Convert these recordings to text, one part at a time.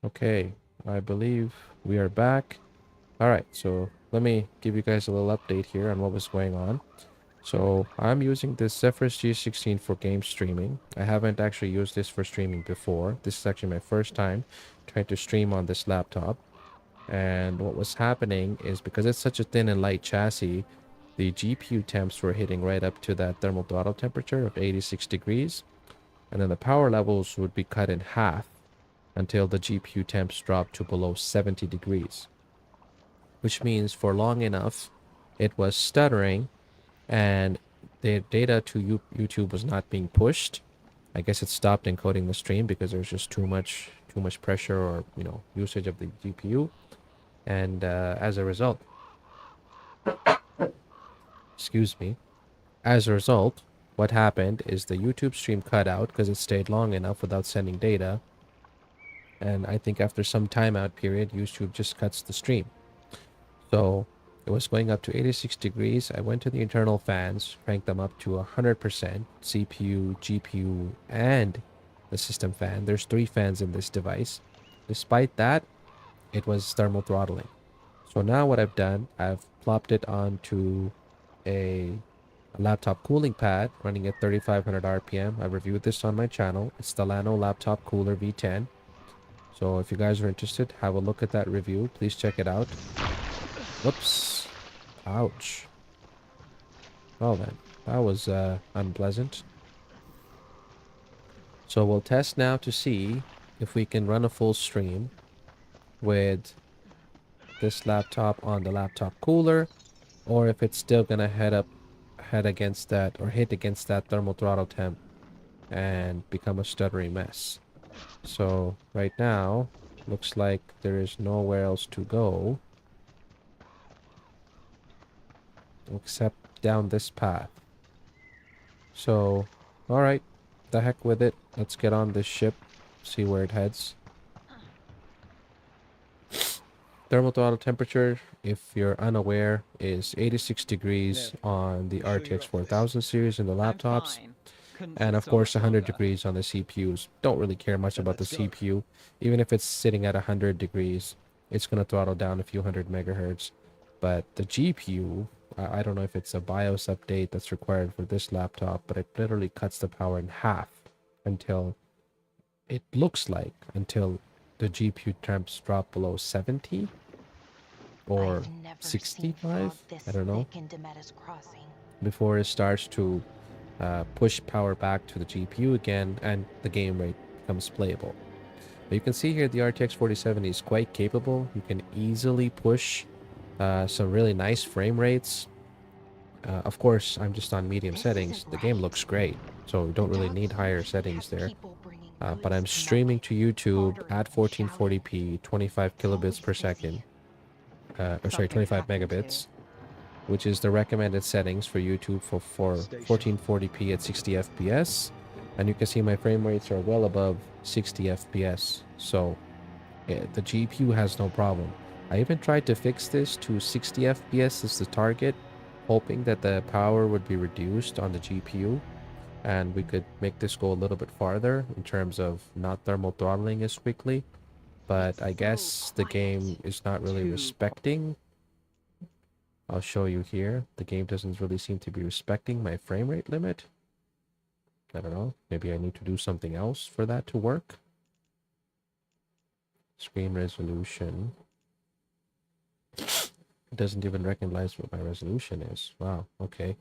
Okay, I believe we are back. All right, so let me give you guys a little update here on what was going on. So I'm using this Zephyrus G16 for game streaming. I haven't actually used this for streaming before. This is actually my first time trying to stream on this laptop. And what was happening is because it's such a thin and light chassis, the GPU temps were hitting right up to that thermal throttle temperature of 86 degrees. And then the power levels would be cut in half until the GPU temps dropped to below 70 degrees, which means for long enough it was stuttering and the data to YouTube was not being pushed. I guess it stopped encoding the stream because there's just too much pressure or usage of the GPU, and as a result, excuse me, as a result, what happened is the YouTube stream cut out because it stayed long enough without sending data, and I think after some timeout period, YouTube just cuts the stream. So it was going up to 86 degrees. I went to the internal fans, cranked them up to 100%, CPU, GPU, and the system fan. There's 3 fans in this device. Despite that, it was thermal throttling. So now what I've done, I've plopped it onto a laptop cooling pad running at 3500 RPM. I reviewed this on my channel. It's the Lano Laptop Cooler V10. So if you guys are interested, have a look at that review. Please check it out. Whoops. Ouch. Well then, that was unpleasant. So we'll test now to see if we can run a full stream with this laptop on the laptop cooler, or if it's still gonna head against that or hit against that thermal throttle temp and become a stuttery mess. So right now, looks like there is nowhere else to go except down this path. So, alright, the heck with it. Let's get on this ship, see where it heads. Thermal throttle temperature, if you're unaware, is 86 degrees on the RTX 4000 series in the laptops. And of course 100 degrees on the CPUs. Don't really care much about the CPU. Even if it's sitting at 100 degrees, it's going to throttle down a few hundred megahertz. But the GPU, I don't know if it's a BIOS update that's required for this laptop, but it literally cuts the power in half until it looks like until the GPU temps drop below 70 or 65, I don't know, before it starts to push power back to the GPU again and the game rate becomes playable. But you can see here the RTX 4070 is quite capable. You can easily push some really nice frame rates. Of course, I'm just on medium settings. The game looks great, so we don't really need higher settings there. But I'm streaming to YouTube at 1440p, 25 kilobits per second. Or sorry, 25 megabits, which is the recommended settings for YouTube for 1440p at 60 FPS. And you can see my frame rates are well above 60 FPS. So yeah, the GPU has no problem. I even tried to fix this to 60 FPS as the target, hoping that the power would be reduced on the GPU and we could make this go a little bit farther in terms of not thermal throttling as quickly. But I guess the game is not really respecting. I'll show you here. The game doesn't really seem to be respecting my frame rate limit. I don't know. Maybe I need to do something else for that to work. Screen resolution. It doesn't even recognize what my resolution is. Wow, okay.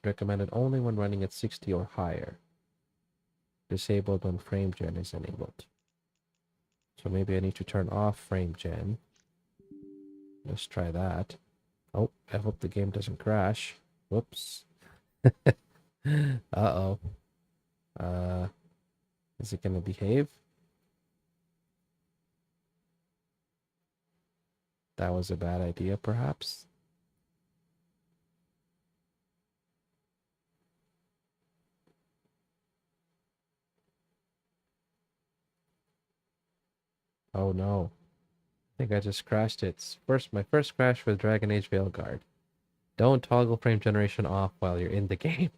Recommended only when running at 60 or higher. Disabled when frame gen is enabled. So maybe I need to turn off frame gen. Let's try that. Oh, I hope the game doesn't crash. Whoops. Uh-oh. Is it gonna behave? That was a bad idea, perhaps. Oh no. I think I just crashed it. My first crash with Dragon Age Veilguard. Don't toggle frame generation off while you're in the game.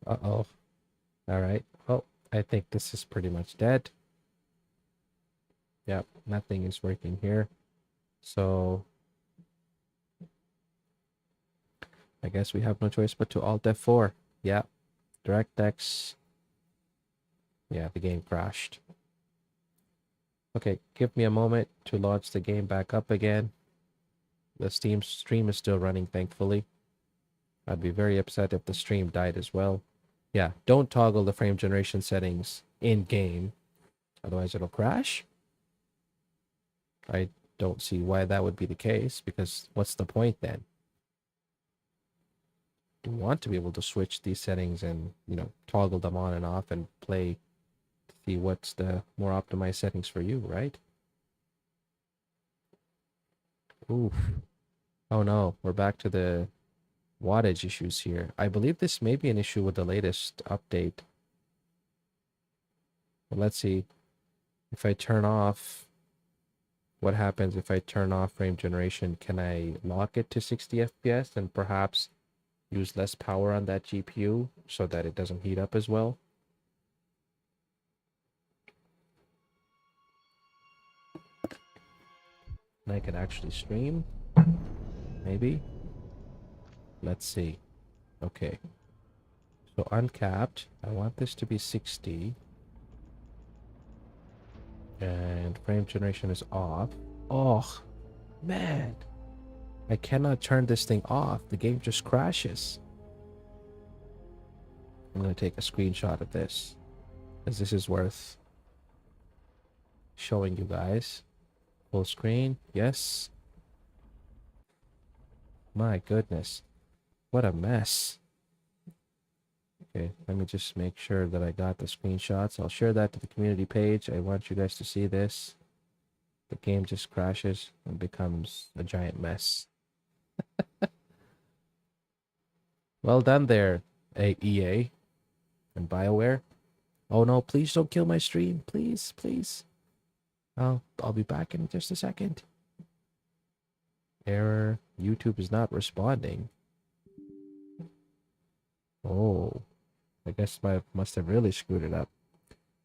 Uh-oh. All right. Well, I think this is pretty much dead. Yep, nothing is working here. So I guess we have no choice but to Alt F4. Yeah, DirectX. Yeah, the game crashed. Okay, give me a moment to launch the game back up again. The Steam stream is still running, thankfully. I'd be very upset if the stream died as well. Yeah, don't toggle the frame generation settings in-game. Otherwise it'll crash. I don't see why that would be the case, because what's the point then? You want to be able to switch these settings and, toggle them on and off and play, see what's the more optimized settings for you, right? Oof. Oh no, we're back to the wattage issues here. I believe this may be an issue with the latest update. But let's see. If I turn off, what happens if I turn off frame generation? Can I lock it to 60 FPS and perhaps use less power on that GPU so that it doesn't heat up as well? And I can actually stream, maybe. Let's see. Okay. So uncapped, I want this to be 60. And frame generation is off. Oh, man. I cannot turn this thing off. The game just crashes. I'm going to take a screenshot of this, as this is worth showing you guys. Full screen. Yes. My goodness. What a mess. Okay, let me just make sure that I got the screenshots. I'll share that to the community page. I want you guys to see this. The game just crashes and becomes a giant mess. Well done there, EA and BioWare. Oh no, please don't kill my stream. Please, please. I'll be back in just a second. Error. YouTube is not responding. Oh, I guess I must have really screwed it up.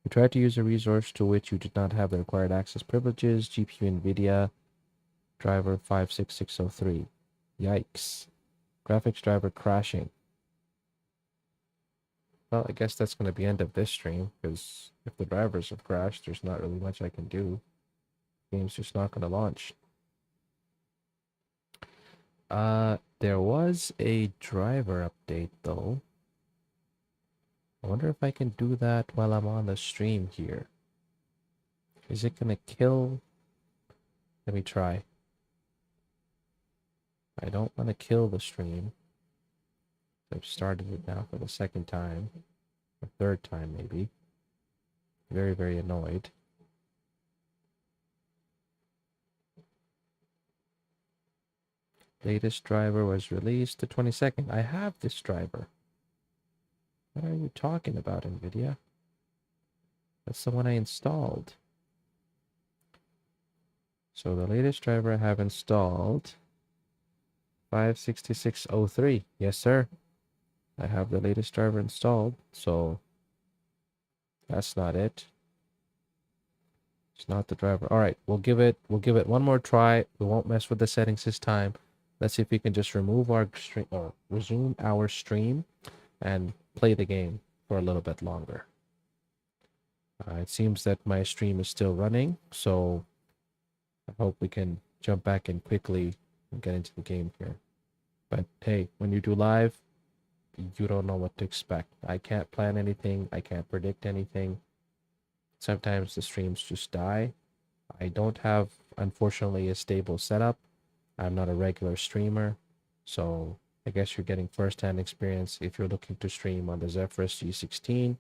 You tried to use a resource to which you did not have the required access privileges. GPU NVIDIA driver 56603. Yikes. Graphics driver crashing. Well, I guess that's going to be end of this stream, because if the drivers have crashed, there's not really much I can do. The game's just not going to launch. There was a driver update, though. I wonder if I can do that while I'm on the stream here. Is it going to kill? Let me try. I don't want to kill the stream. I've started it now for the second time. Or third time, maybe. Very, very annoyed. Latest driver was released the 22nd. I have this driver. What are you talking about, NVIDIA? That's the one I installed. So the latest driver I have installed, 56603. Yes, sir. I have the latest driver installed, so that's not it. It's not the driver. All right, we'll give it one more try. We won't mess with the settings this time. Let's see if we can just remove our stream or resume our stream and play the game for a little bit longer. It seems that my stream is still running, so I hope we can jump back in quickly and get into the game here. But hey, when you do live, you don't know what to expect. I can't plan anything. I can't predict anything. Sometimes the streams just die. I don't have, unfortunately, a stable setup. I'm not a regular streamer, so I guess you're getting first-hand experience if you're looking to stream on the Zephyrus G16.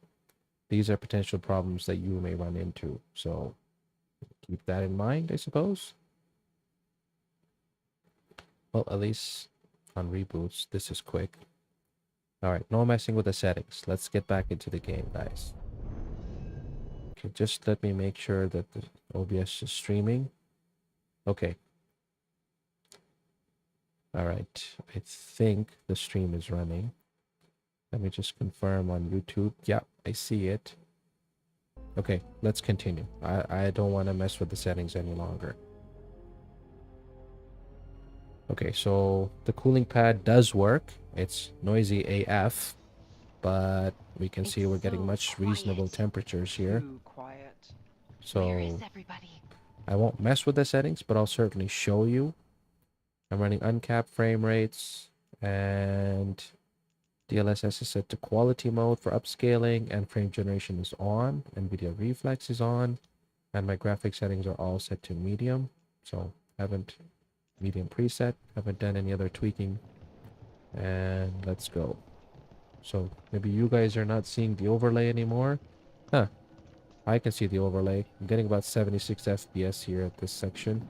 These are potential problems that you may run into, so keep that in mind, I suppose. Well, at least on reboots, this is quick. All right, no messing with the settings. Let's get back into the game, guys. Okay, just let me make sure that the OBS is streaming. Okay. All right, I think the stream is running. Let me just confirm on YouTube. Yeah, I see it. Okay, let's continue. I don't want to mess with the settings any longer. Okay, so the cooling pad does work. It's noisy AF, but we can see we're getting much reasonable temperatures here. Too quiet. So I won't mess with the settings, but I'll certainly show you. I'm running uncapped frame rates, and DLSS is set to quality mode for upscaling, and frame generation is on. NVIDIA Reflex is on, and my graphic settings are all set to medium. So haven't medium preset, haven't done any other tweaking. And let's go. So maybe you guys are not seeing the overlay anymore. Huh. I can see the overlay. I'm getting about 76 FPS here at this section.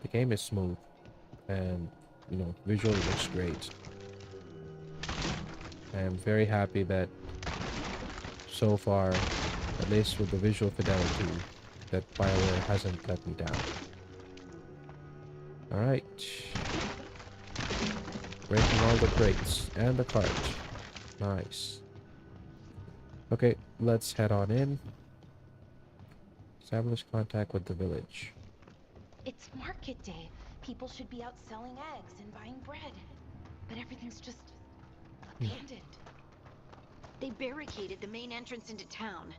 The game is smooth, and you know, visually looks great. I'm very happy that so far, at least with the visual fidelity, that BioWare hasn't let me down. Alright. Breaking all the crates and the cart. Nice. Okay, let's head on in. Establish contact with the village. It's market day. People should be out selling eggs and buying bread. But everything's just abandoned. They barricaded the main entrance into town.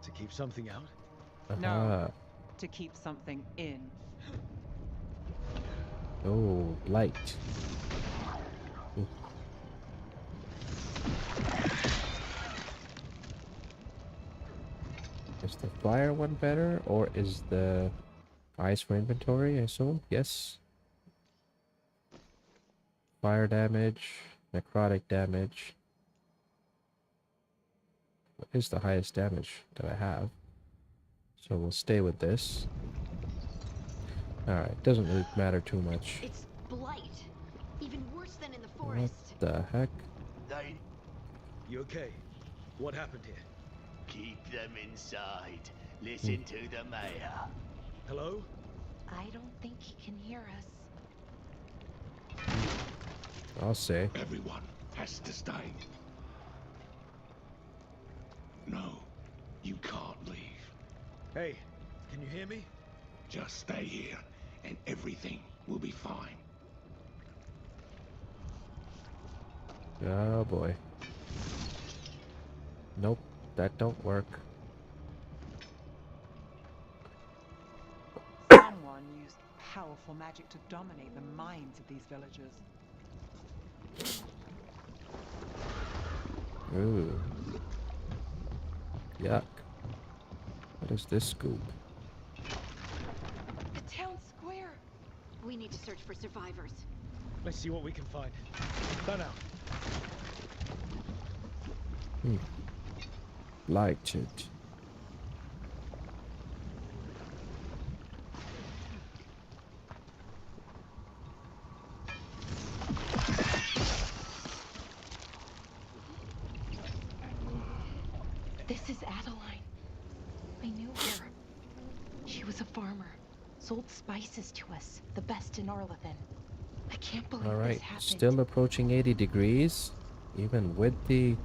To keep something out? No. To keep something in. Oh, light. Ooh. Is the fire one better, or is the ice for inventory, I assume? Yes. Fire damage, necrotic damage. What is the highest damage that I have? So we'll stay with this. Alright, doesn't really matter too much. It's blight. Even worse than in the forest. What the heck? You okay? What happened here? Keep them inside. Listen to the mayor. Hello? I don't think he can hear us. I'll say. Everyone has to stay. No, you can't leave. Hey, can you hear me? Just stay here, and everything will be fine. Oh boy. Nope, that don't work. Someone used powerful magic to dominate the minds of these villagers. Ooh. Yuck. What is this scoop? The town square. We need to search for survivors. Let's see what we can find. Done out. Liked it. This is Adeline. I knew her. She was a farmer. Sold spices to us. The best in Arlathan. I can't believe All right, this happened. still approaching 80 degrees, even with the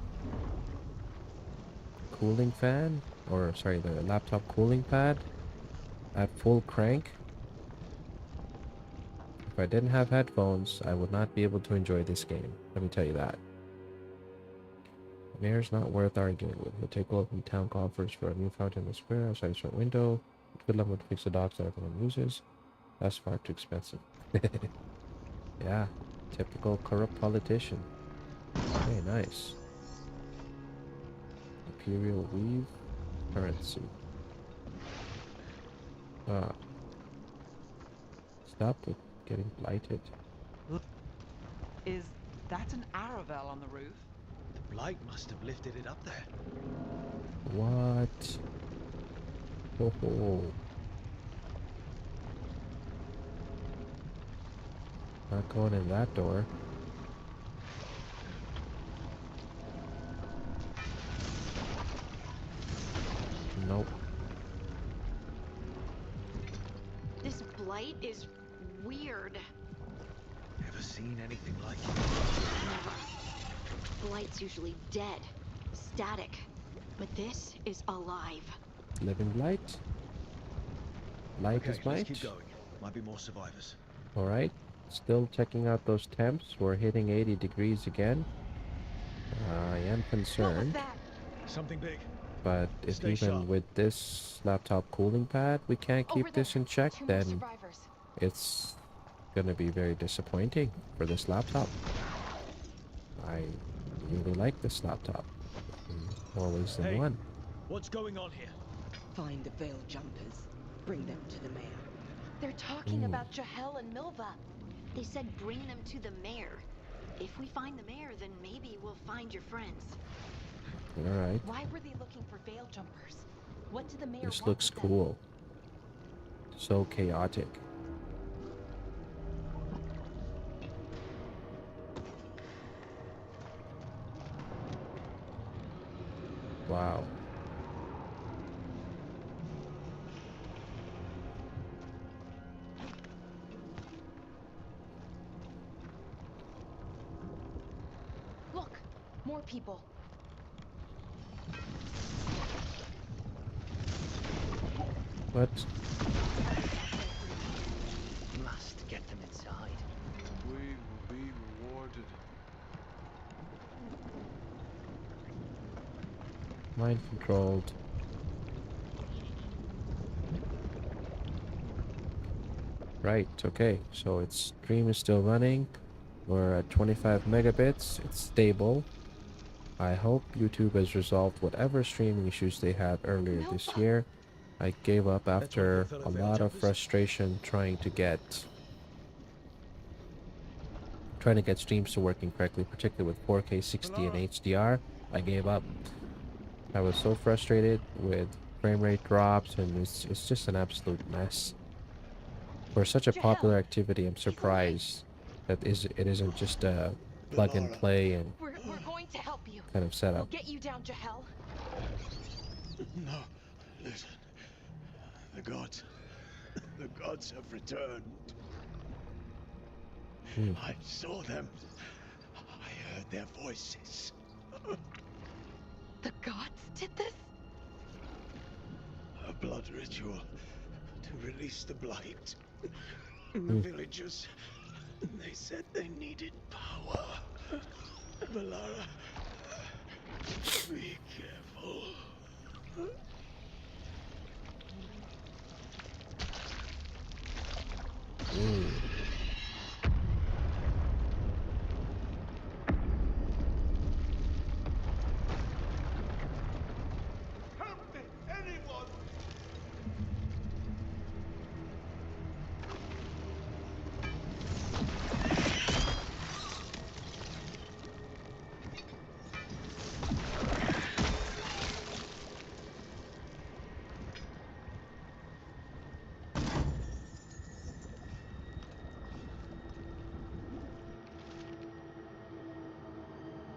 cooling fan, or sorry, the laptop cooling pad at full crank. If I didn't have headphones, I would not be able to enjoy this game. Let me tell you that. Mayor's not worth arguing with. We'll take all from town coffers for a new fountain in the square outside the front window. Good luck with fix the docks that everyone uses. That's far too expensive. Yeah, typical corrupt politician. Very nice. Imperial weave currency. Stop with getting blighted. Is that an Aravel on the roof? The blight must have lifted it up there. What? Oh, ho. Not going in that door. Nope. This blight is weird. Ever seen anything like it? Blight's usually dead, static. But this is alive. Living light. Light Okay, is let's keep light. going. Might be more survivors. Alright. Still checking out those temps. We're hitting 80 degrees again. I am What was concerned. that? Something big. But if Stay even sharp. with this laptop cooling pad we can't keep Over there. this in check, 2 more then survivors. it's gonna be very disappointing for this laptop. I really like this laptop. In more ways than Hey. one. What's going on here? Find the veiled jumpers. Bring them to the mayor. They're talking about Jahel and Milva. They said bring them to the mayor. If we find the mayor, then maybe we'll find your friends. Alright. Why were they looking for veil jumpers? What did the mayor This want looks with them? cool. So chaotic. Wow. Look, more people. What? Must get them inside. We will be rewarded. Mind controlled. Right, okay. So its stream is still running. We're at 25 megabits. It's stable. I hope YouTube has resolved whatever streaming issues they had earlier this year. I gave up after fellow a veil lot of jumpers? frustration trying to get streams to working correctly, particularly with 4K 60 and HDR. I gave up. I was so frustrated with frame rate drops, and it's just an absolute mess. For such a popular activity, I'm surprised that it isn't just a plug and play and We're going to help you. kind of We'll setup. get you down, Jahel. No, listen. The gods have returned. I saw them. I heard their voices. The gods did this? A blood ritual to release the blight. The villagers, they said they needed power. Valara, be careful. Help me, anyone!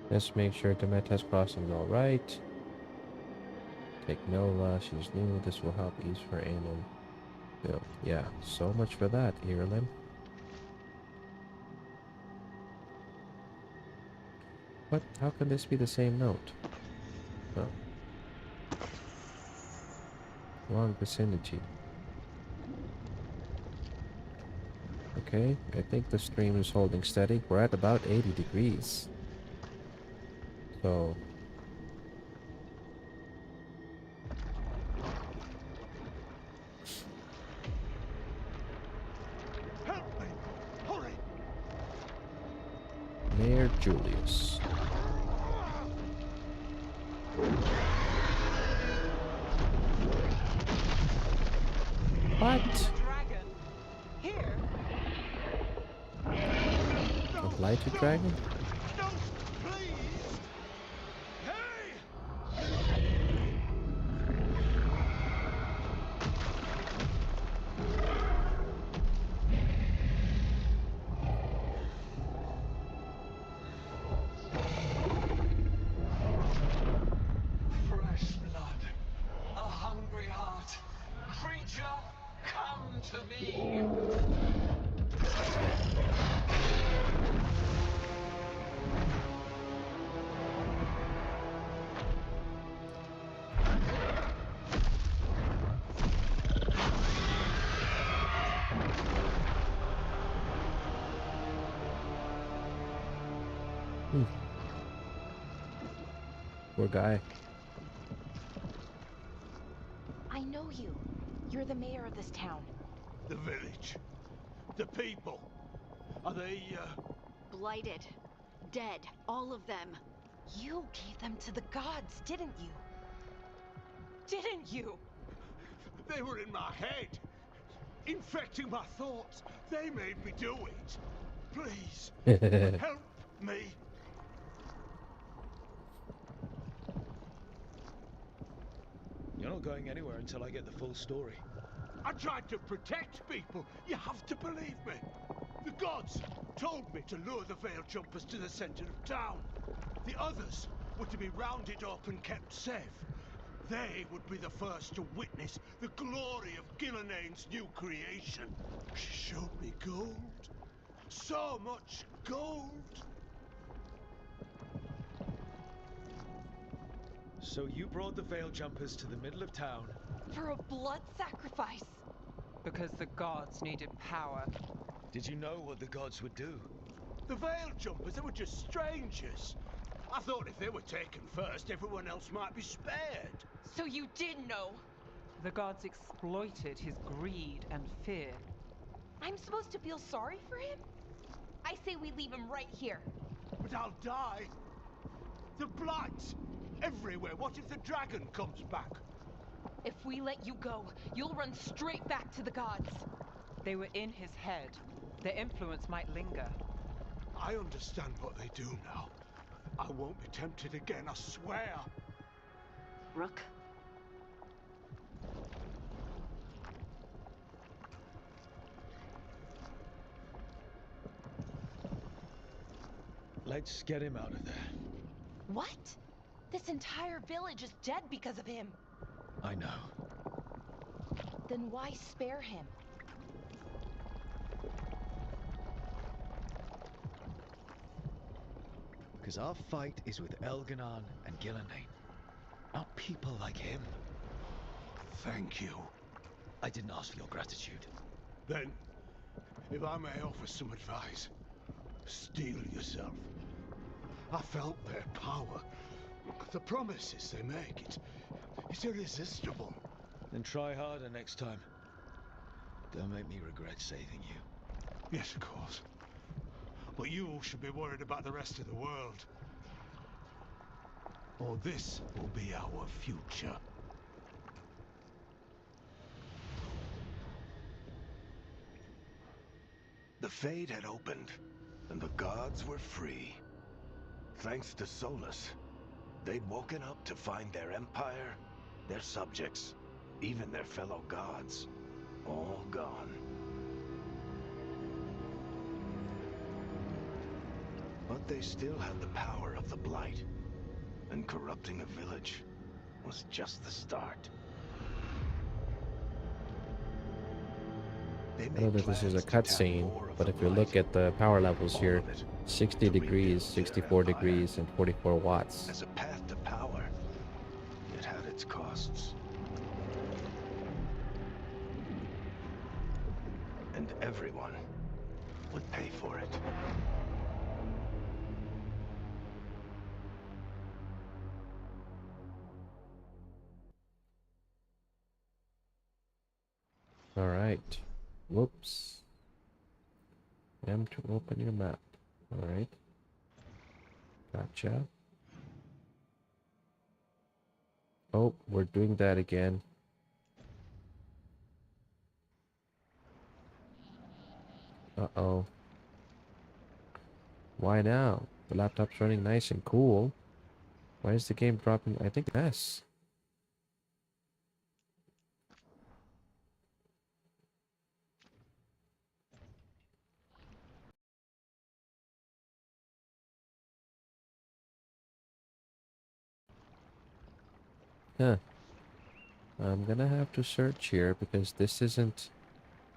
Let's make sure Demeter's crossing is alright. Take Nova, she's new. This will help ease her aim and build. Yeah, so much for that, Ireland. What? How can this be the same note? Oh. Wrong vicinity. Okay, I think the stream is holding steady. We're at about 80 degrees. So... Help me! Hurry! Mayor Julius. What? Dragon. Here. A lighted dragon? No, please! Hey! Fresh blood, a hungry heart. Creature, come to me. Hmm. Poor guy. I know you. You're the mayor of this town. The village. The people. Are they, Blighted. Dead. All of them. You gave them to the gods, didn't you? Didn't you? They were in my head. Infecting my thoughts. They made me do it. Please. Help me. You're not going anywhere until I get the full story. I tried to protect people. You have to believe me. The gods told me to lure the Veil Jumpers to the center of town. The others were to be rounded up and kept safe. They would be the first to witness the glory of Gillenane's new creation. She showed me gold. So much gold. So you brought the Veil Jumpers to the middle of town. For a blood sacrifice. Because the gods needed power. Did you know what the gods would do? The Veil Jumpers, they were just strangers. I thought if they were taken first, everyone else might be spared. So you did know. The gods exploited his greed and fear. I'm supposed to feel sorry for him? I say we leave him right here. But I'll die. The blight everywhere. What if the dragon comes back? If we let you go, you'll run straight back to the gods. They were in his head. Their influence might linger. I understand what they do now. I won't be tempted again, I swear. Rook. Let's get him out of there. What? This entire village is dead because of him. I know. Then why spare him? Because our fight is with Elganon and Gillenane, not people like him. Thank you. I didn't ask for your gratitude. Then, if I may offer some advice, steel yourself. I felt their power. The promises they make, it's irresistible. Then try harder next time. Don't make me regret saving you. Yes, of course. But you should be worried about the rest of the world. Or this will be our future. The Fade had opened, and the gods were free. Thanks to Solus, they'd woken up to find their empire, their subjects, even their fellow gods, all gone. But they still had the power of the Blight, and corrupting a village was just the start. I know that this is a cutscene, but if you look at the power levels here, 60 degrees, 64 degrees, and 44 watts. As a path to power, it had its costs. And everyone would pay for it. All right. Whoops. M to open your map. All right. Gotcha. Oh, we're doing that again. Uh-oh. Why now? The laptop's running nice and cool. Why is the game dropping? I think S. Huh. I'm gonna have to search here because this isn't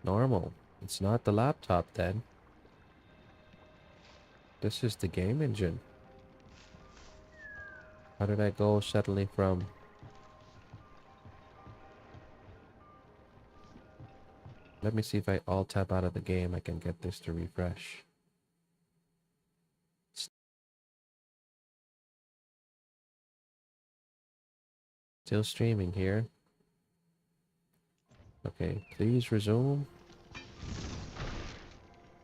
normal. It's not the laptop then. This is the game engine. How did I go suddenly from... Let me see if I alt tab out of the game, I can get this to refresh. Still streaming here. Okay, please resume.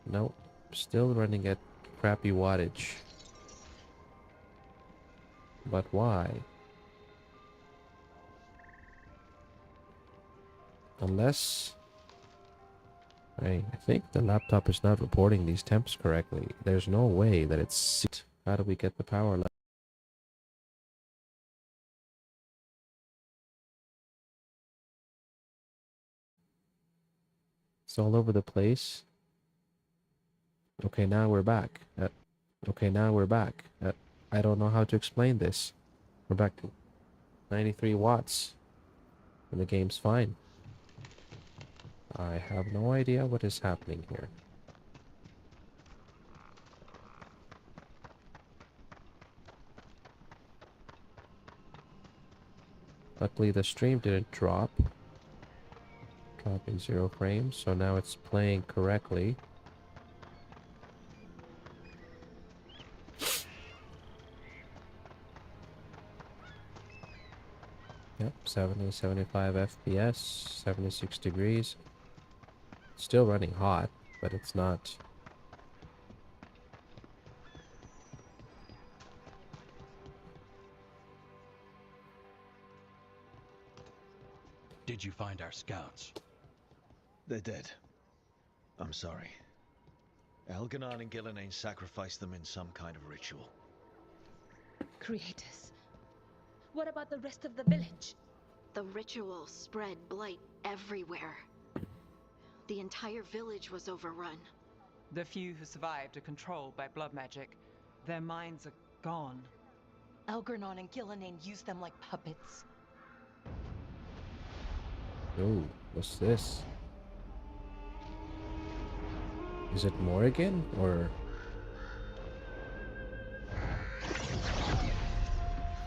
Nope. Still running at crappy wattage. But why? Unless... I think the laptop is not reporting these temps correctly. There's no way that it's... How do we get the power level? It's all over the place. Okay, now we're back. Okay, now we're back. I don't know how to explain this. We're back to 93 watts. And the game's fine. I have no idea what is happening here. Luckily the stream didn't drop. Dropping 0 frames, so now it's playing correctly. Yep, 70, 75 FPS, 76 degrees. Still running hot, but it's not... Did you find our scouts? They're dead. I'm sorry. Elganon and Gillenane sacrificed them in some kind of ritual. Creators. What about the rest of the village? The ritual spread blight everywhere. The entire village was overrun. The few who survived are controlled by blood magic. Their minds are gone. Elgernon and Gillenane used them like puppets. Oh, what's this? Is it Morrigan, or...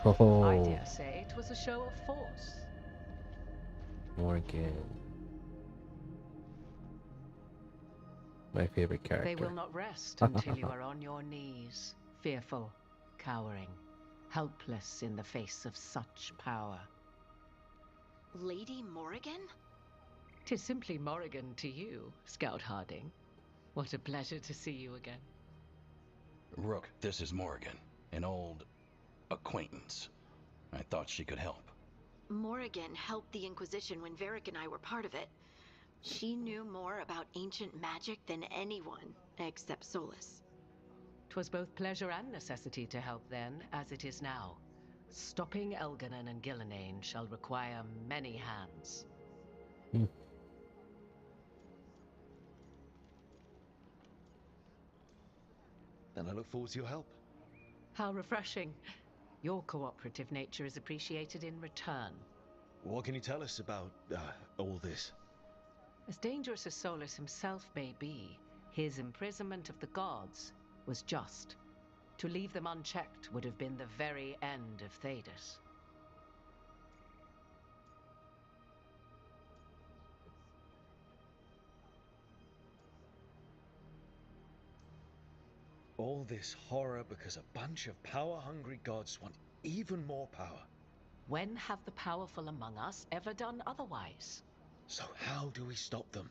Oh, I dare say it was a show of force. Morrigan. My favorite character. They will not rest until you are on your knees, fearful, cowering, helpless in the face of such power. Lady Morrigan? 'Tis simply Morrigan to you, Scout Harding. What a pleasure to see you again. Rook, this is Morrigan, an old acquaintance. I thought she could help. Morrigan helped the Inquisition when Varric and I were part of it. She knew more about ancient magic than anyone, except Solus. 'Twas both pleasure and necessity to help then, as it is now. Stopping Elganon and Gillenane shall require many hands. Then I look forward to your help. How refreshing. Your cooperative nature is appreciated in return. What can you tell us about all this? As dangerous as Solus himself may be, his imprisonment of the gods was just. To leave them unchecked would have been the very end of Thedas. All this horror because a bunch of power-hungry gods want even more power. When have the powerful among us ever done otherwise? So how do we stop them?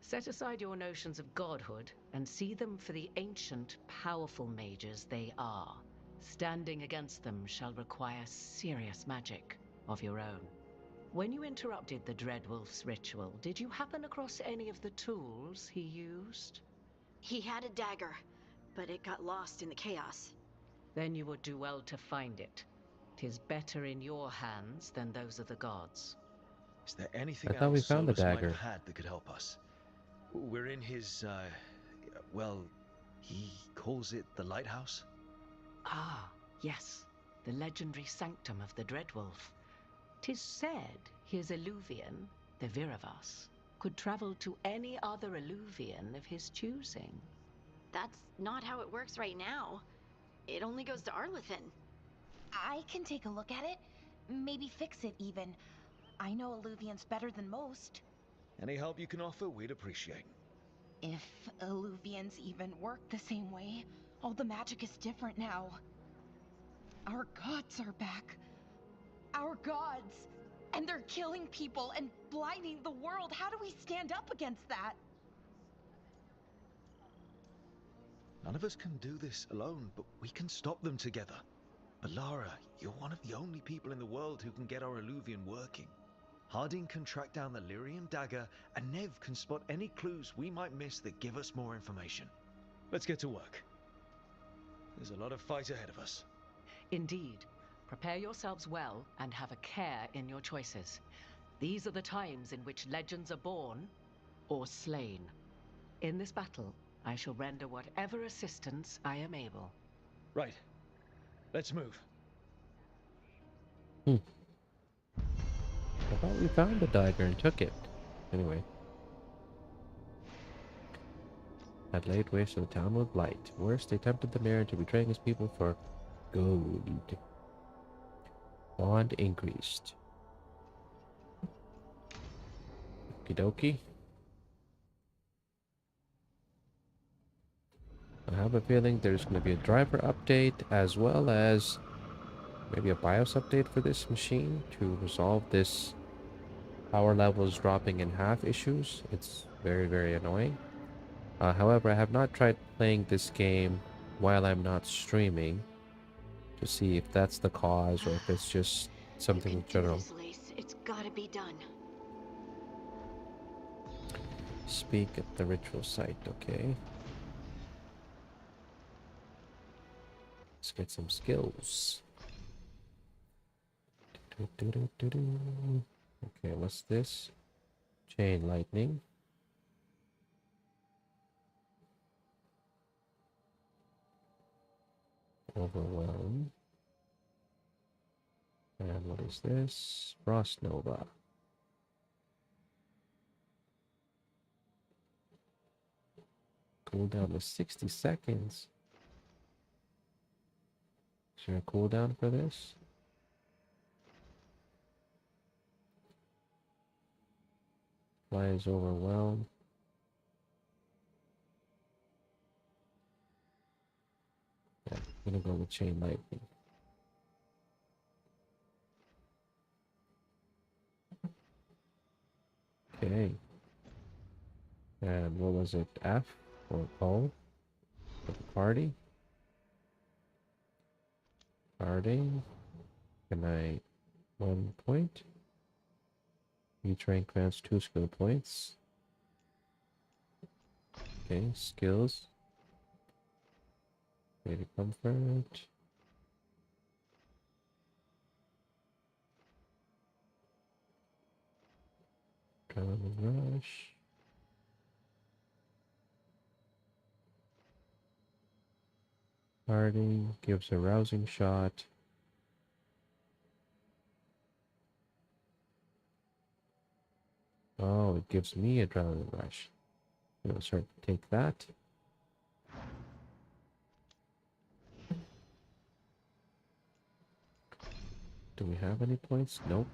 Set aside your notions of godhood and see them for the ancient, powerful mages they are. Standing against them shall require serious magic of your own. When you interrupted the Dreadwolf's ritual, did you happen across any of the tools he used? He had a dagger, but it got lost in the chaos. Then you would do well to find it. 'Tis better in your hands than those of the gods. Is there anything I thought we else found the Solus might dagger. have had that could help us? We're in his, well, he calls it the lighthouse? Ah, yes. The legendary sanctum of the Dreadwolf. 'Tis said his Illuvian, the Viravas, could travel to any other Illuvian of his choosing. That's not how it works right now. It only goes to Arlethan. I can take a look at it. Maybe fix it, even. I know Illuvians better than most. Any help you can offer, we'd appreciate. If Illuvians even work the same way, all the magic is different now. Our gods are back. our gods. And they're killing people and blinding the world. How do we stand up against that? None of us can do this alone, but we can stop them together. Alara, you're one of the only people in the world who can get our Illuvian working. Harding can track down the Lyrium dagger, and Nev can spot any clues we might miss that give us more information. Let's get to work. There's a lot of fight ahead of us. Indeed. Prepare yourselves well and have a care in your choices. These are the times in which legends are born or slain. In this battle, I shall render whatever assistance I am able. Right. Let's move. I thought we found the dagger and took it. Anyway. Had laid waste to the town with blight. Worse, they tempted the mayor into betraying his people for gold. Bond increased. Okie dokie. I have a feeling there's going to be a driver update as well as maybe a BIOS update for this machine to resolve this power levels dropping in half issues. It's very, very annoying. However, I have not tried playing this game while I'm not streaming to see if that's the cause or if it's just something in general. It's gotta be done. Speak at the ritual site, okay. Let's get some skills. Okay, what's this? Chain lightning. Overwhelm. And what is this? Frost Nova. Cooldown is 60 seconds. Is there a cooldown for this? Flies overwhelm. Yeah, I'm gonna go with chain lightning. Okay. And what was it? F or O for the party? Party. Can I 1 point? Each rank grants 2 skill points. Okay, skills. Create a comfort. Adrenaline rush. Party gives a rousing shot. Oh, it gives me adrenaline rush. I'm gonna start to take that. Do we have any points? Nope.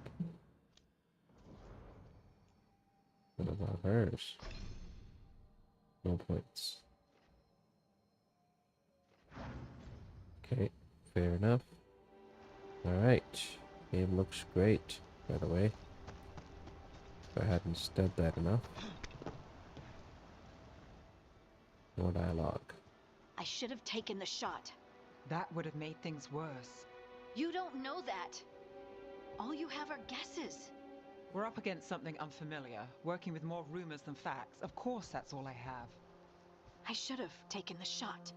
What about hers? No points. Okay, fair enough. Alright. Game looks great, by the way. If I hadn't said that enough. No dialogue. I should have taken the shot. That would have made things worse. You don't know that. All you have are guesses. We're up against something unfamiliar, working with more rumors than facts. Of course that's all I have. I should have taken the shot.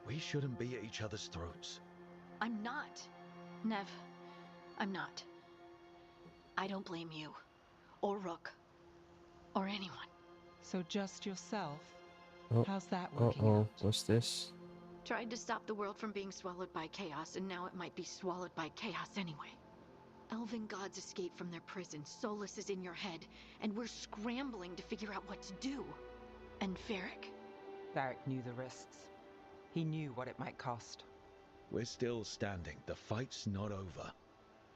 We shouldn't be at each other's throats. I'm not. Nev, I'm not. I don't blame you. Or Rook. Or anyone. So just yourself? Oh, how's that working uh-oh. out? What's this? Tried to stop the world from being swallowed by chaos, and now it might be swallowed by chaos anyway. Elven gods escaped from their prison, Solus is in your head, and we're scrambling to figure out what to do. And Varric? Varric knew the risks. He knew what it might cost. We're still standing. The fight's not over.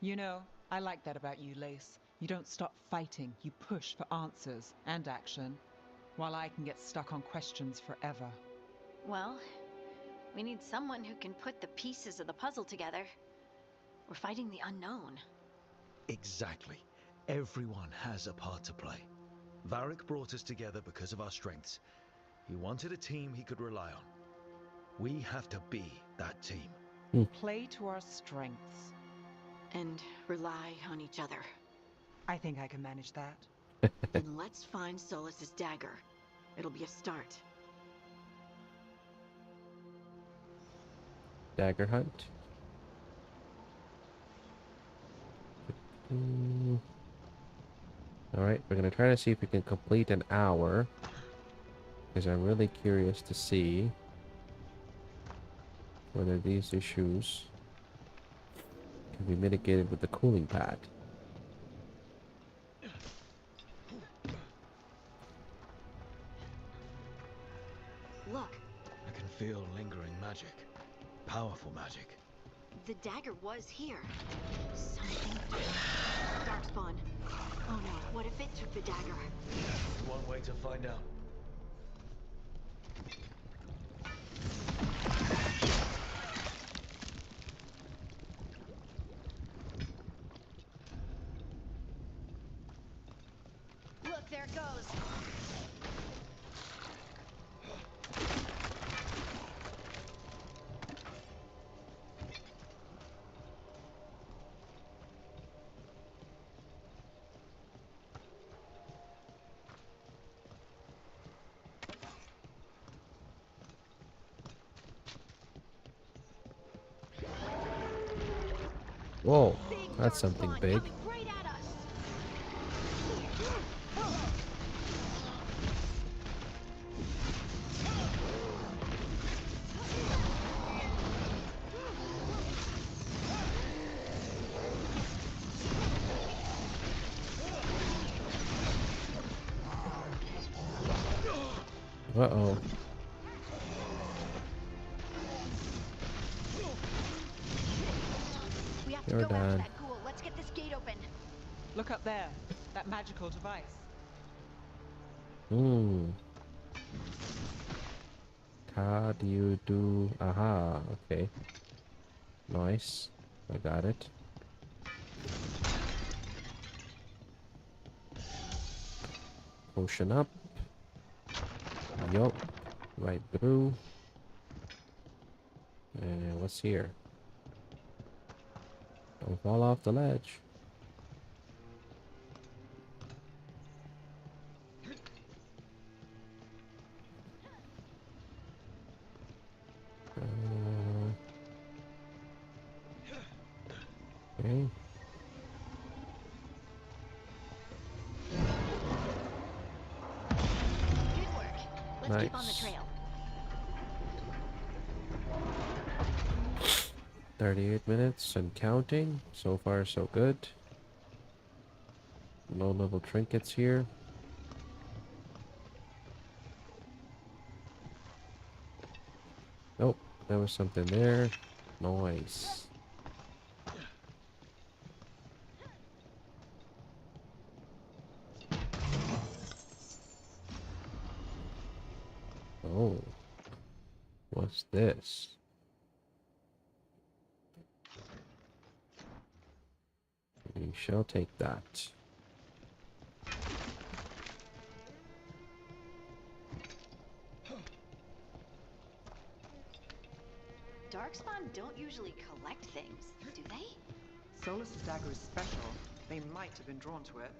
You know, I like that about you, Lace. You don't stop fighting, you push for answers and action, while I can get stuck on questions forever. Well, We need someone who can put the pieces of the puzzle together. We're fighting the unknown. Exactly. Everyone has a part to play. Varric brought us together because of our strengths. He wanted a team he could rely on. We have to be that team. Play to our strengths. And rely on each other. I think I can manage that. Then let's find Solus's dagger. It'll be a start. Dagger hunt. Alright, we're gonna try to see if we can complete an hour. Because I'm really curious to see whether these issues can be mitigated with the cooling pad. Look. I can feel lingering magic. Powerful magic. The dagger was here. Something. Darkspawn. Oh no, what if it took the dagger? One way to find out. Look, there it goes. Whoa, that's something big. Right at us. Uh-oh. We have to You're go after done. that ghoul. Let's get this gate open. Look up there. That magical device. How do you do... Aha, okay. Nice. I got it. Potion up. Yup. Right through. And what's here? Don't fall off the ledge. Okay. Good work. Let's keep on the Nice. trail. 38 minutes and counting. So far, so good. Low-level trinkets here. Oh, there was something there. Nice. Oh. What's this? We shall take that. Darkspawn don't usually collect things, do they? Solus's dagger is special. They might have been drawn to it.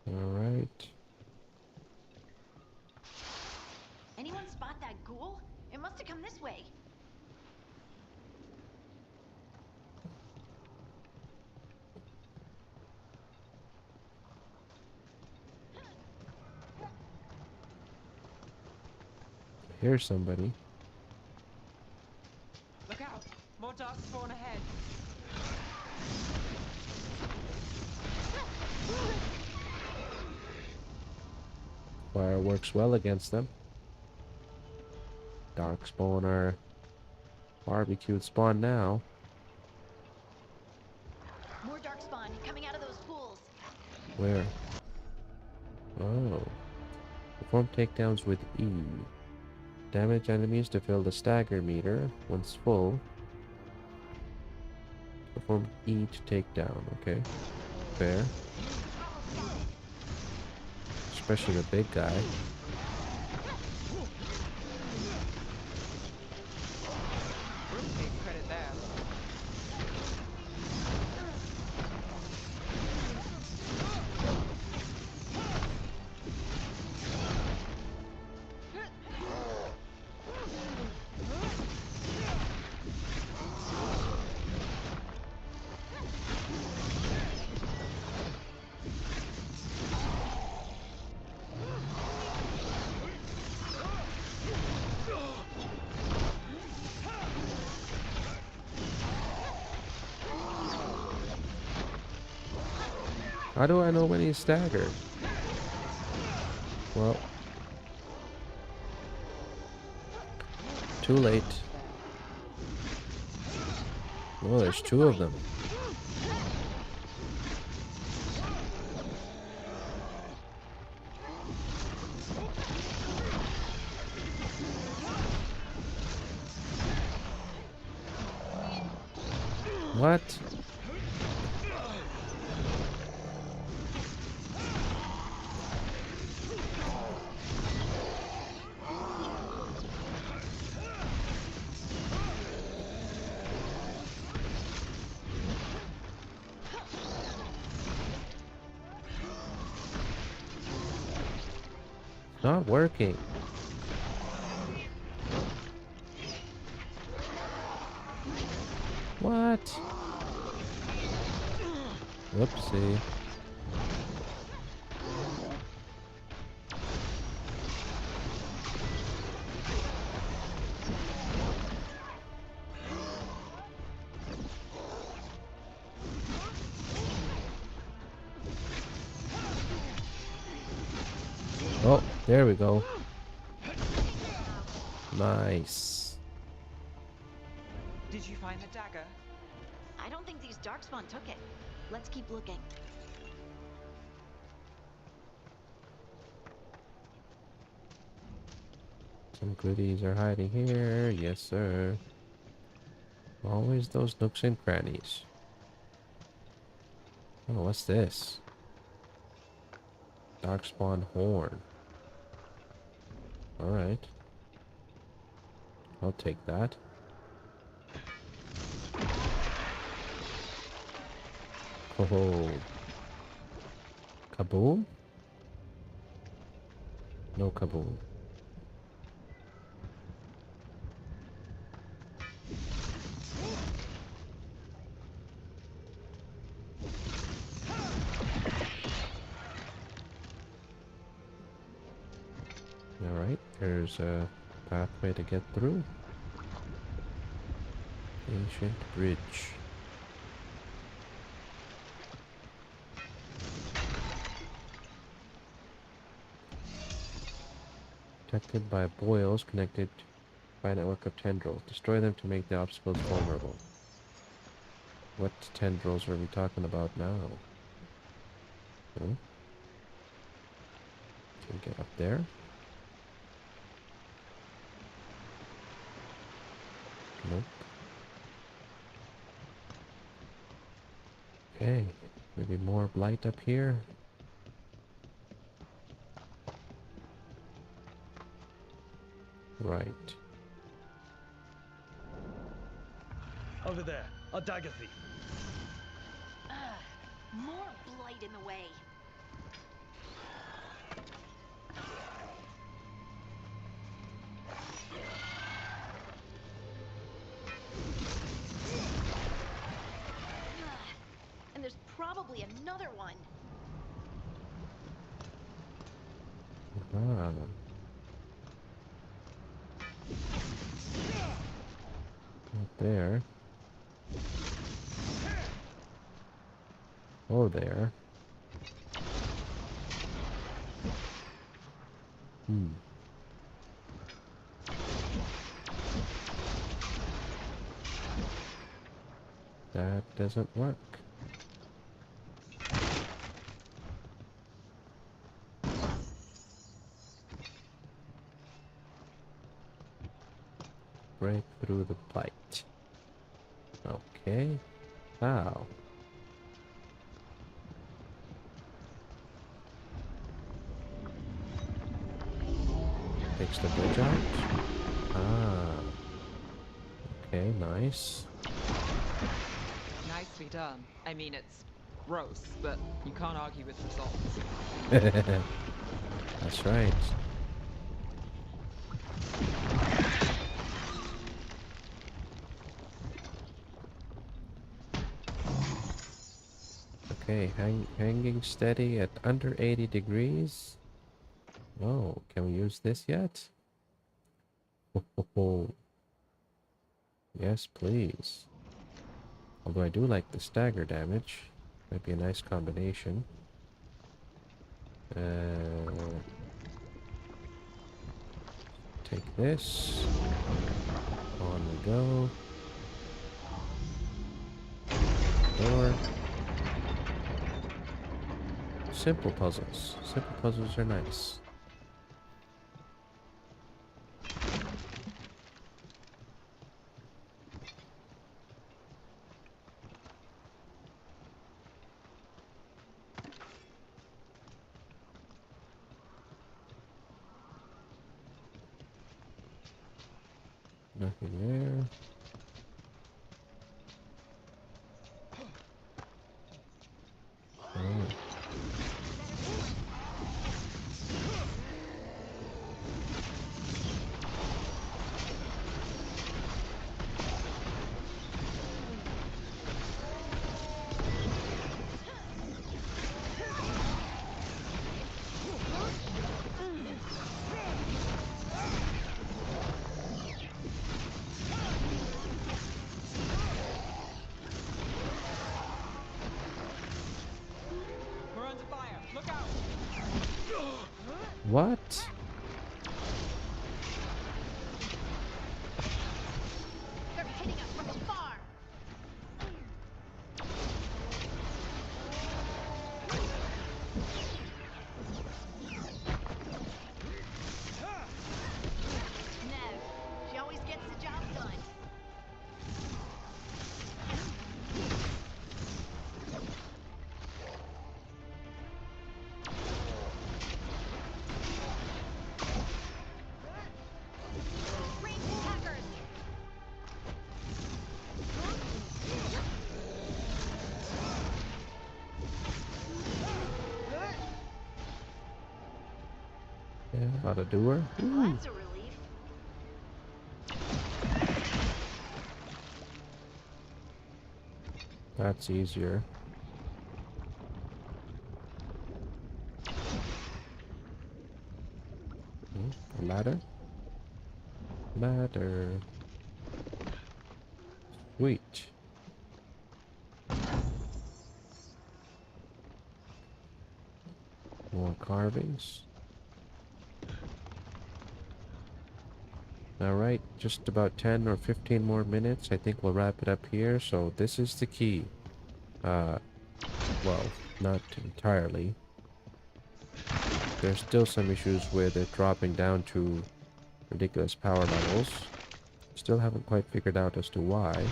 Alright. Anyone spot that ghoul? It must have come this way. Here's somebody. Look out! More darkspawn ahead. Fire works well against them. Darkspawn are barbecued spawn now. Where? Oh. Perform takedowns with E. Damage enemies to fill the stagger meter. Once full, perform E to take down. Okay. Fair. Especially the big guy. Take credit there. How do I know when he's staggered? Well, too late. Oh, there's two of them. What? Not working. What? Whoopsie. Oh, there we go. Nice. Did you find the dagger? I don't think these darkspawn took it. Let's keep looking. Some goodies are hiding here. Yes, sir. Always those nooks and crannies. Oh, what's this? Darkspawn horn. Alright. I'll take that. Oh. Kaboom? No kaboom. Alright, there's a pathway to get through. Ancient bridge. Protected by boils connected by a network of tendrils. Destroy them to make the obstacles vulnerable. What tendrils are we talking about now? Can we get up there? Nope. Okay, maybe more blight up here. Right. Over there, a dagger thief. More blight in the way. And there's probably another one. Ah. Not there. Oh, there. That doesn't work. break through the blight. Okay. How? Takes the bridge out? Ah. Okay, nice. Nicely done. I mean, it's gross, but you can't argue with results. That's right. Okay, hanging steady at under 80 degrees. Oh, can we use this yet? Oh, yes, please. Although I do like the stagger damage. Might be a nice combination. Take this. On we go. Door. Simple puzzles. Simple puzzles are nice. Nothing there. Oh. We're under fire. Look out! What? They're hitting us from afar. Nev, she always gets the job done. Ranged attackers. Yeah, about a doer. Well, that's a relief. That's easier. A ladder? Ladder. Sweet. More carvings. Alright, just about 10 or 15 more minutes. I think we'll wrap it up here. So this is the key. Well, not entirely. There's still some issues with it dropping down to ridiculous power levels. Still haven't quite figured out as to why.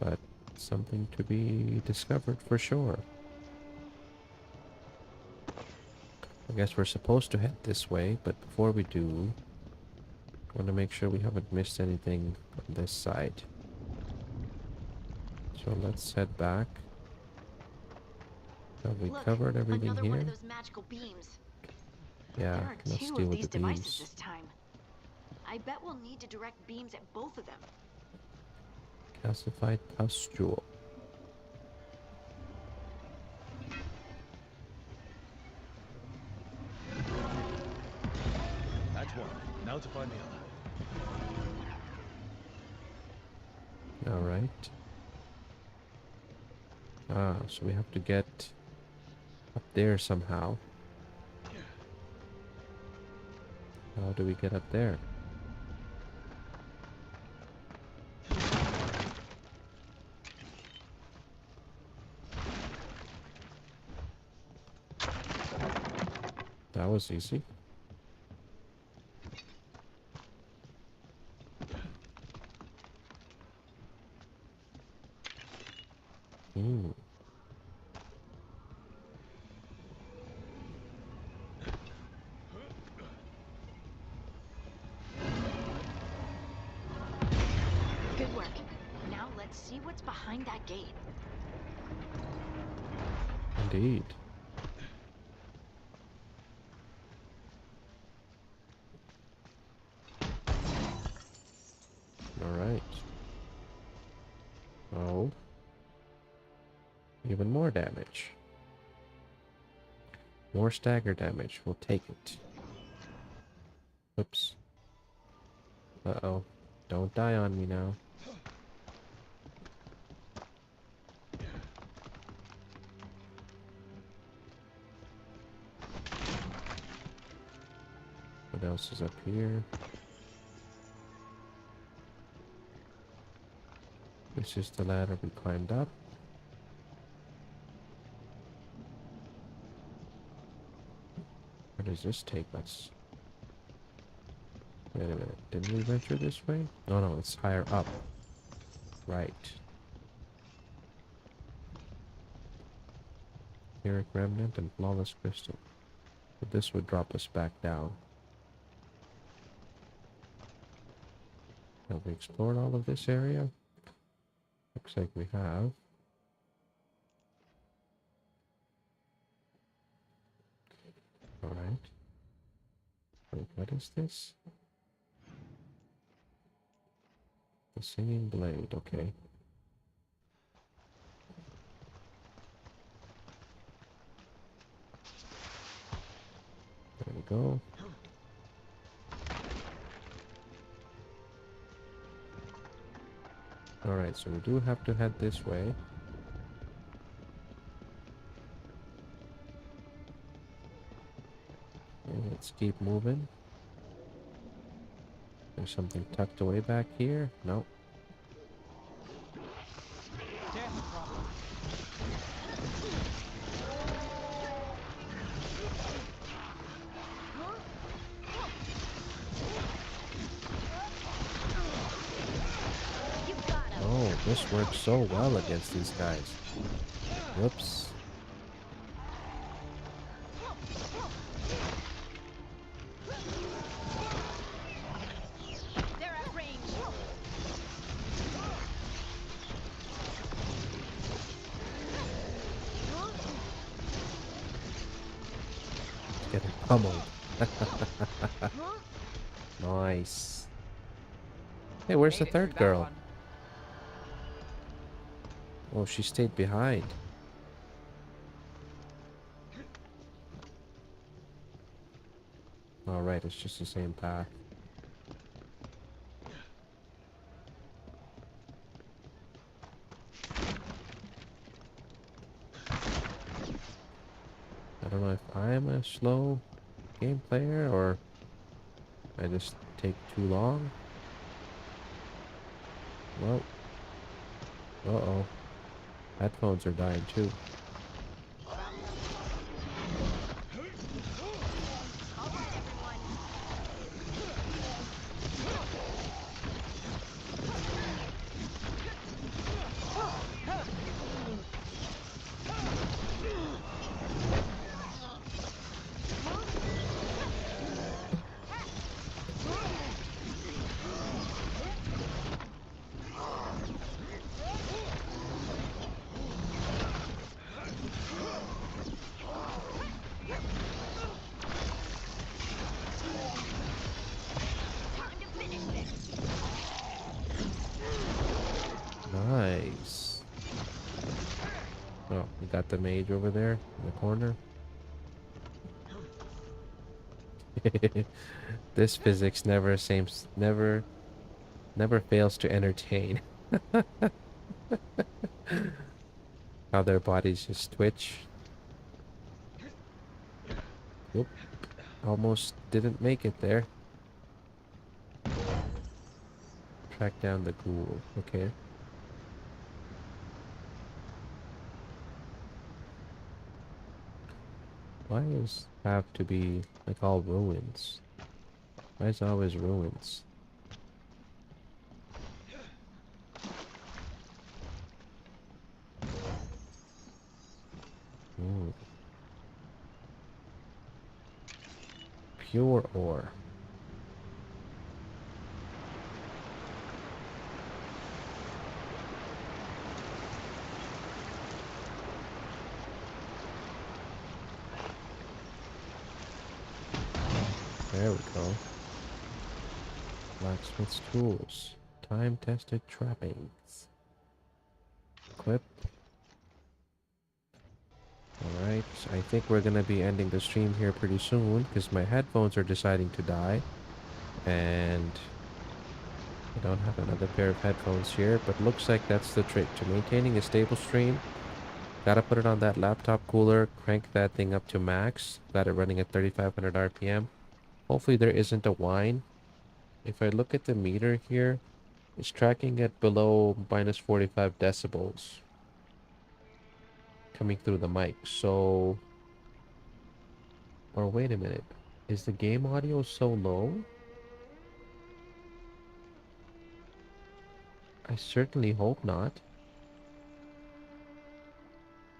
But something to be discovered for sure. I guess we're supposed to head this way, but before we do, I want to make sure we haven't missed anything on this side. So let's head back. Have we covered everything another here? one of those magical beams. Yeah, There are let's two deal of with these the devices beams. this time. I bet we'll need to direct beams at both of them. Calcified pustule. That's one. Now to find the other. Alright. Ah, so we have to get up there somehow. How do we get up there? That was easy. Hmm. Good work. Now let's see what's behind that gate. Indeed. Alright. Oh. Even more damage. More stagger damage. We'll take it. Oops. Uh-oh. Don't die on me now. What else is up here? This is the ladder we climbed up. Where does this take us? Wait a minute. Didn't we venture this way? Oh no, it's higher up. Right. Etheric Remnant and Flawless Crystal. But this would drop us back down. Have we explored all of this area? Looks like we have. Alright. Wait, what is this? The Singing Blade, okay. There we go. Alright, so we do have to head this way. Okay, let's keep moving. There's something tucked away back here. No. Oh, this works so well against these guys. Whoops. They're at range. Getting pummeled. Nice. Hey, where's the third girl? Oh, she stayed behind. Alright, it's just the same path. I don't know if I am a slow game player or I just take too long. Well, uh-oh. Headphones are dying too. Nice. Oh, we got the mage over there in the corner. This physics never fails to entertain. How their bodies just twitch. Whoop. Almost didn't make it there. Track down the ghoul. Okay. Why does it have to be like all ruins? Why is it always ruins? Pure ore. There we go. Blacksmith's tools. Time-tested trappings. Equip. Alright, I think we're gonna be ending the stream here pretty soon because my headphones are deciding to die. And I don't have another pair of headphones here, but looks like that's the trick to maintaining a stable stream. Gotta put it on that laptop cooler, crank that thing up to max. Got it running at 3500 RPM. Hopefully there isn't a whine. If I look at the meter here, it's tracking at below minus 45 decibels coming through the mic. So, or wait a minute, is the game audio so low? I certainly hope not.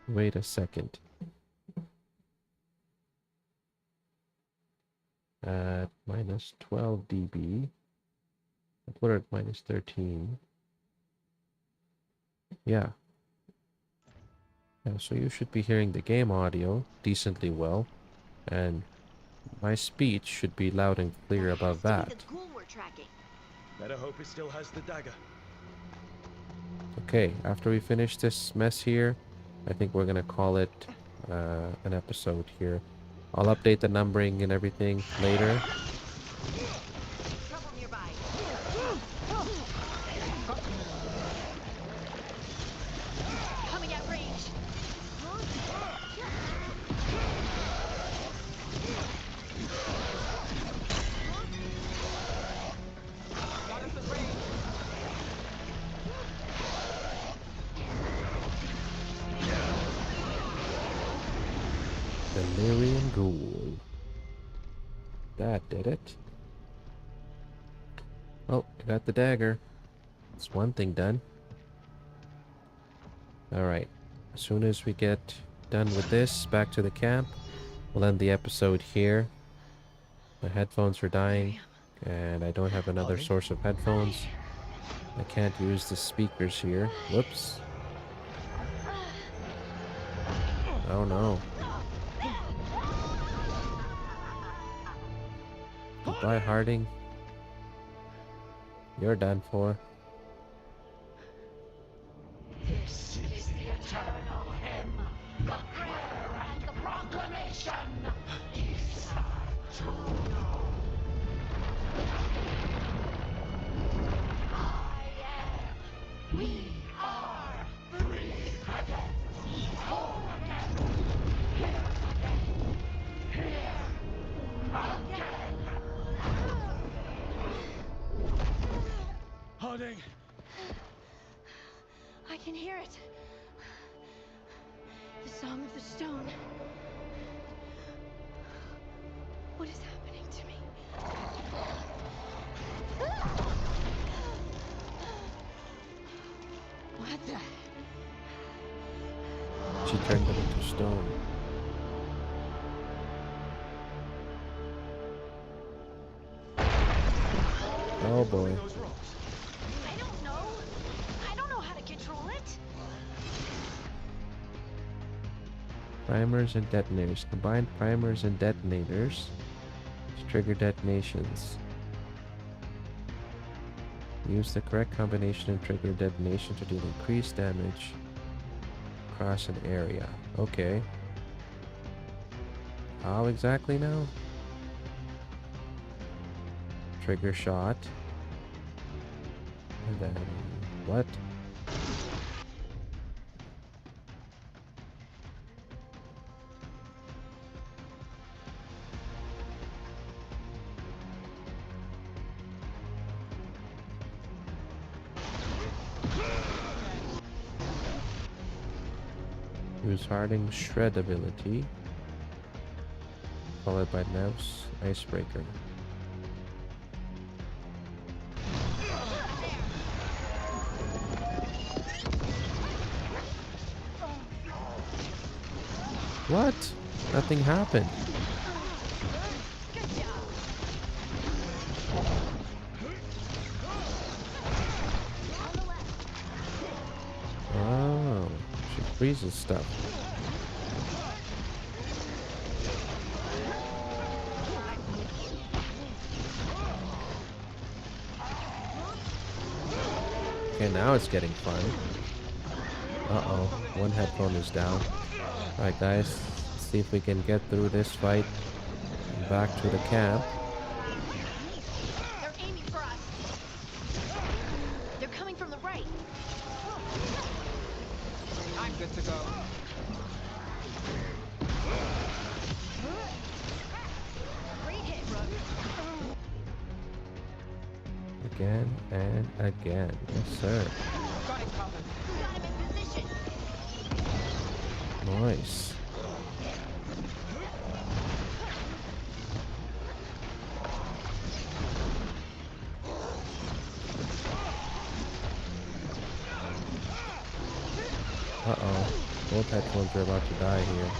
Wait a second. At minus 12 dB. I put it at minus 13. Yeah. So you should be hearing the game audio decently well. And my speech should be loud and clear above that. Better hope it still has the dagger. Okay, after we finish this mess here, I think we're gonna call it an episode here. I'll update the numbering and everything later. Coming at range. Delirium Ghoul. That did it. Oh, got the dagger. That's one thing done. Alright. As soon as we get done with this, back to the camp, we'll end the episode here. My headphones are dying, and I don't have another source of headphones. I can't use the speakers here. Whoops. Oh no. Goodbye, Harding. You're done for. This is the eternal hymn, the prayer and the proclamation. Is to know. I am. We are free again. Whole again. Here again. Here again. Harding! I can hear it. The Song of the Stone. What is happening to me? What the? She turned them into stone. Oh boy. I don't know. I don't know how to control it. Primers and detonators. Combine primers and detonators to trigger detonations. Use the correct combination and trigger detonation to deal increased damage across an area. Okay. How exactly now? Trigger shot. And then what? Use Harding's shred ability, followed by Nev's icebreaker. What? Nothing happened. Good job. freezes stuff. Okay, now it's getting fun. Uh-oh, one headphone is down. Alright guys, let's see if we can get through this fight and back to the camp. They're aiming for us. They're coming from the right. I'm good to go. Great hit, Rook. Again and again. Yes, sir. Got it covered. Got him in position. Nice. Uh-oh. Both headphones are about to die here.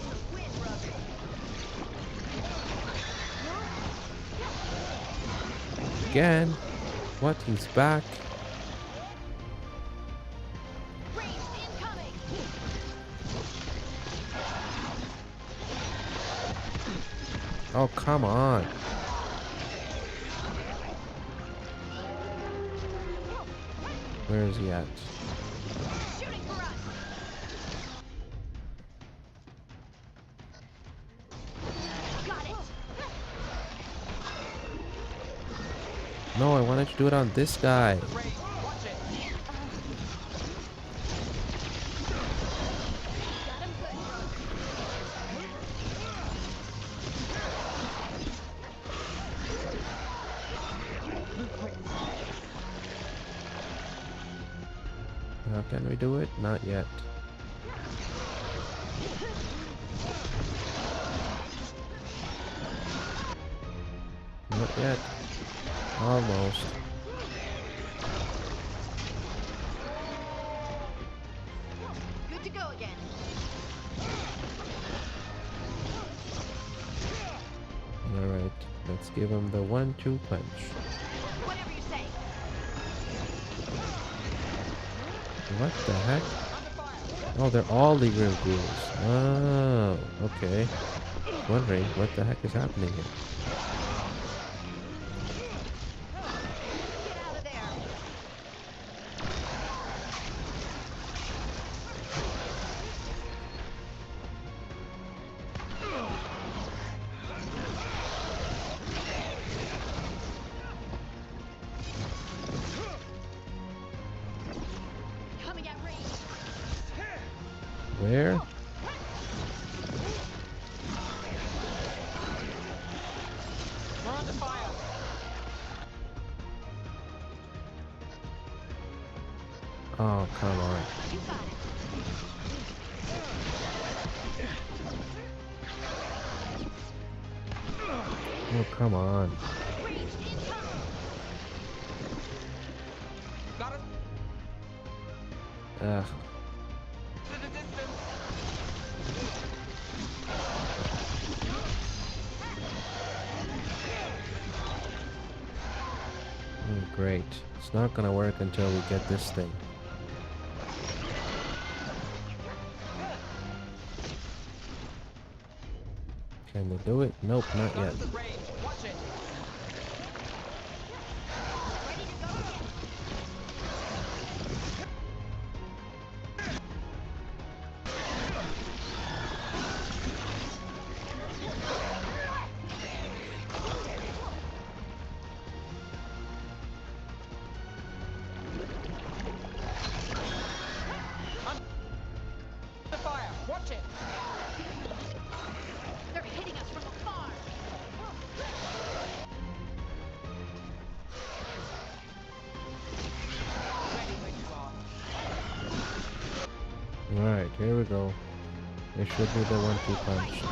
Again? What? He's back? Oh, come on. Where is he at? Shooting for us. Got it. No, I wanted to do it on this guy. How can we do it? Not yet. Not yet. Almost. Good to go again. Alright, let's give him the 1-2 punch. Whatever you say. What the heck? Oh, they're all legal ghouls. Oh, okay. Wondering what the heck is happening here. Get out of there. Coming at range. Where? We're under fire. Oh, come on. You got it. Oh, come on. Ranged incoming. Got it. Ugh. To the distance. Great. It's not gonna work until we get this thing. Can they do it? Nope, not yet. Got the range. Watch it. Ready to go again. Under fire. Watch it. They're hitting us from afar. Ready when you are. Alright, here we go. It should be the 1-2 punch.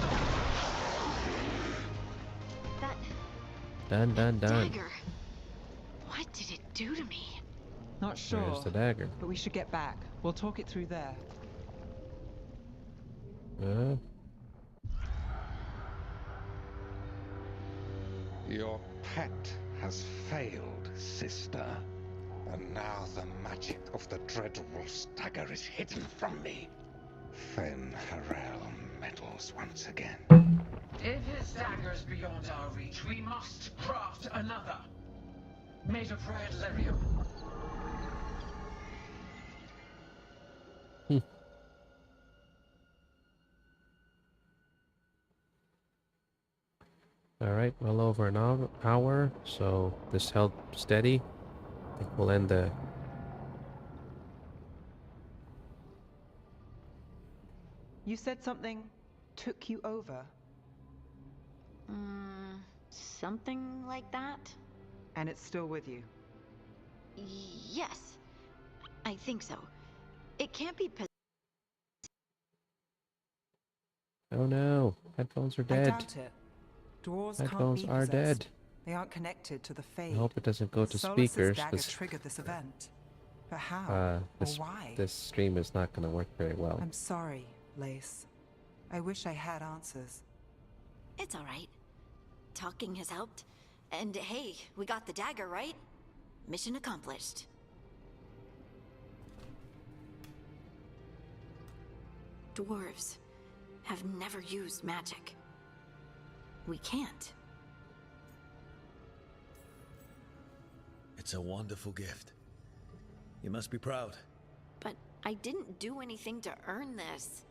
That Done. dagger. What did it do to me? Not sure. There's the dagger. But we should get back. We'll talk it through there. Your pet has failed, sister. And now the magic of the Dread Wolf's dagger is hidden from me. Fen Harel meddles once again. If his dagger's beyond our reach, we must craft another. Made of red lyrium. Alright, well over an hour, so this held steady. I think we'll end the... You said something took you over. Something like that? And it's still with you? Yes. I think so. It can't be Oh no, headphones are I dead. doubt it. Dwarves Headphones can't be are possessed. dead. They aren't connected to the I Fade. hope it doesn't go to Solus's speakers. dagger triggered this event. But how? Or why? This stream is not going to work very well. I'm sorry, Lace. I wish I had answers. It's all right. Talking has helped. And hey, we got the dagger, right? Mission accomplished. Dwarves have never used magic. We can't. It's a wonderful gift. You must be proud. But I didn't do anything to earn this.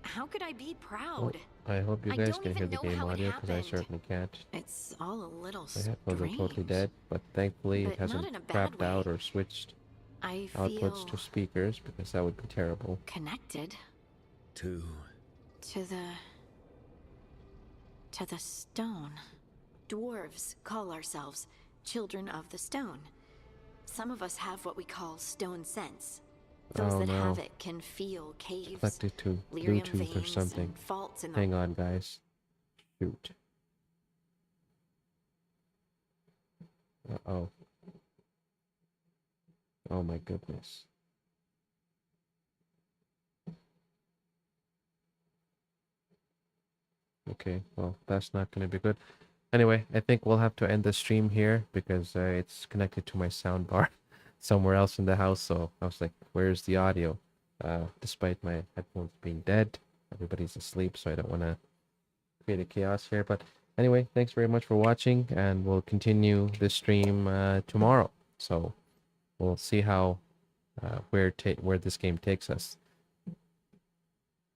How could I be proud? Well, I hope you I guys don't can hear even the know game how it audio, because I happened. certainly can't. It's all a little My headphones strange. are totally dead, but thankfully But it not hasn't in a bad crapped out or switched I outputs feel to speakers, because that would be terrible. connected To the stone. Dwarves call ourselves children of the stone. Some of us have what we call stone sense. Those Oh, that no. have it can feel caves, Connected to lyrium Bluetooth or veins, something. and faults in the Hang on, guys. Shoot. Uh-oh. Oh my goodness. Okay, well, that's not going to be good. Anyway, I think we'll have to end the stream here because it's connected to my sound bar somewhere else in the house. So I was like, where's the audio? Despite my headphones being dead, everybody's asleep, so I don't want to create a chaos here. But anyway, thanks very much for watching, and we'll continue this stream tomorrow. So we'll see how where this game takes us.